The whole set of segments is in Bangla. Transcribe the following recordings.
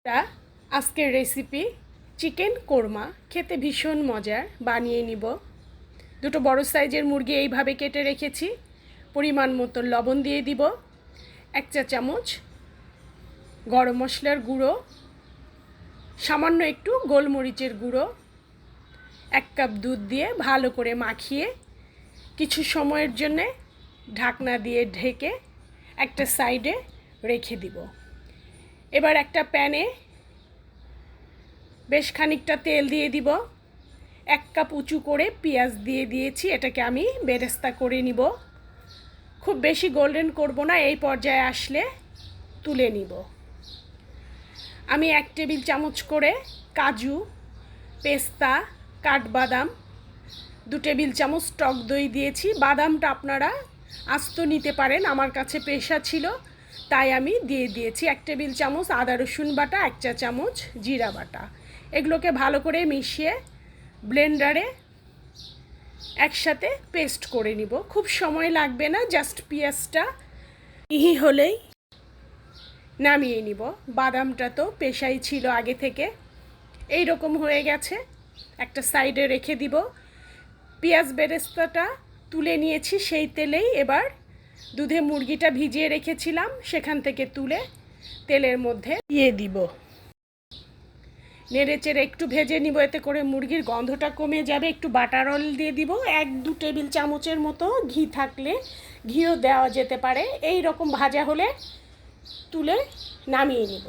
তা আজকের রেসিপি চিকেন কোরমা খেতে ভীষণ মজার বানিয়ে নিব। দুটো বড় সাইজের মুরগি এইভাবে কেটে রেখেছি। পরিমাণ মতো লবণ দিয়ে দিব, 1 চা চামচ গরম মশলার গুঁড়ো, সামান্য একটু গোলমরিচের গুঁড়ো, 1 কাপ দুধ দিয়ে ভালো করে মাখিয়ে কিছু সময়ের জন্য ঢাকনা দিয়ে ঢেকে একটা সাইডে রেখে দিব। এবার একটা প্যানে বেশ খানিকটা তেল দিয়ে দিব, 1 কাপ উঁচু করে পেঁয়াজ দিয়ে দিয়েছি। এটাকে আমি বেরেস্তা করে নিব। খুব বেশি গোল্ডেন করব না, এই পর্যায়ে আসলে তুলে নিব। আমি 1 টেবিল চামচ করে কাজু, পেস্তা, কাঠবাদাম, 2 টেবিল চামচ টক দই দিয়েছি। বাদামটা আপনারা আস্ত নিতে পারেন, আমার কাছে পেশা ছিল তাই আমি দিয়ে দিয়েছি। 1 টেবিল চামচ আদা রসুন বাটা, 1 চা চামচ জিরা বাটা। এগুলোকে ভালো করে মিশিয়ে ব্লেন্ডারে একসাথে পেস্ট করে নিব। খুব সময় লাগবে না, জাস্ট পেঁয়াজটা মিহি হলেই নামিয়ে নিব। বাদামটা তো পেশাই ছিল আগে থেকে। এই রকম হয়ে গেছে, একটা সাইডে রেখে দিব। পেঁয়াজ বেরেস্তাটা তুলে নিয়েছি সেই তেলেই। এবার দুধে মুরগিটা ভিজিয়ে রেখেছিলাম সেখান থেকে তুলে তেলের মধ্যে দিয়ে দিব। নেড়ে চেড়ে একটু ভেজে নিব, এতে করে মুরগির গন্ধটা কমে যাবে। একটু বাটার অয়েল দিয়ে দিব, 1-2 টেবিল চামচের মতো ঘি থাকলে ঘিও দেওয়া যেতে পারে। এই রকম ভাজা হলে তুলে নামিয়ে নিব।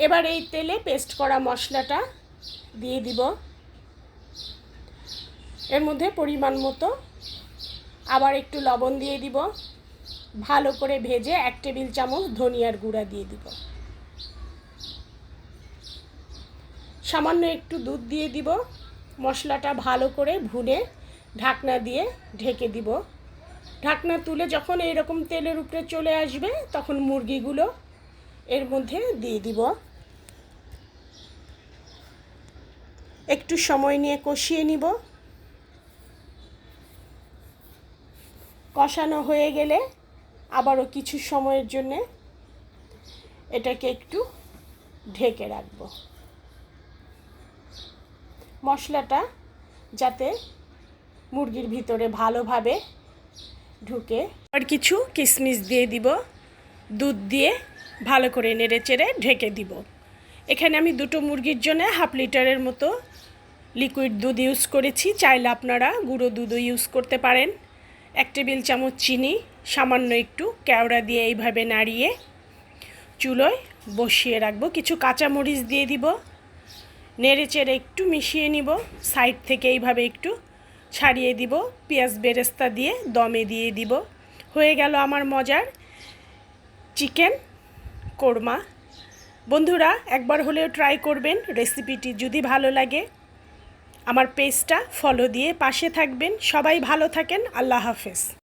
এবার এই তেলে পেস্ট করা মশলাটা দিয়ে দিব। এর মধ্যে পরিমাণ মতো আবার একটু লবণ দিয়ে দিব। ভালো করে ভেজে 1 টেবিল চামচ ধনিয়ার গুঁড়া দিয়ে দিব। সামান্য একটু দুধ দিয়ে দিব। মশলাটা ভালো করে ভুনে ঢাকনা দিয়ে ঢেকে দিব। ঢাকনা তুলে যখন এইরকম তেলের উপরে চলে আসবে তখন মুরগিগুলো এর মধ্যে দিয়ে দিব। একটু সময় নিয়ে কষিয়ে নিব। কষানো হয়ে গেলে আবারও কিছু সময়ের জন্য এটাকে একটু ঢেকে রাখব, মশলাটা যাতে মুরগির ভিতরে ভালোভাবে ঢুকে। আর কিছু কিশমিশ দিয়ে দিব। দুধ দিয়ে ভালো করে নেড়ে চেড়ে ঢেকে দিব। এখানে আমি 2টো মুরগির জন্য 1/2 লিটারের মতো লিকুইড দুধ ইউজ করেছি। চাইলে আপনারা গুঁড়ো দুধও ইউজ করতে পারেন। 1 টেবিল চামচ চিনি, সামান্য একটু কেওড়া দিয়ে এইভাবে নাড়িয়ে চুলোয় বসিয়ে রাখবো। কিছু কাঁচামরিচ দিয়ে দিব, নেড়ে চেড়ে একটু মিশিয়ে নিব। সাইড থেকে এইভাবে একটু ছাড়িয়ে দিব। পেঁয়াজ বেরেস্তা দিয়ে দমে দিয়ে দিব। হয়ে গেল আমার মজার চিকেন কোরমা। বন্ধুরা একবার হলেও ট্রাই করবেন। রেসিপিটি যদি ভালো লাগে আমার পেজটা ফলো দিয়ে পাশে থাকবেন। সবাই ভালো থাকেন। আল্লাহ হাফেজ।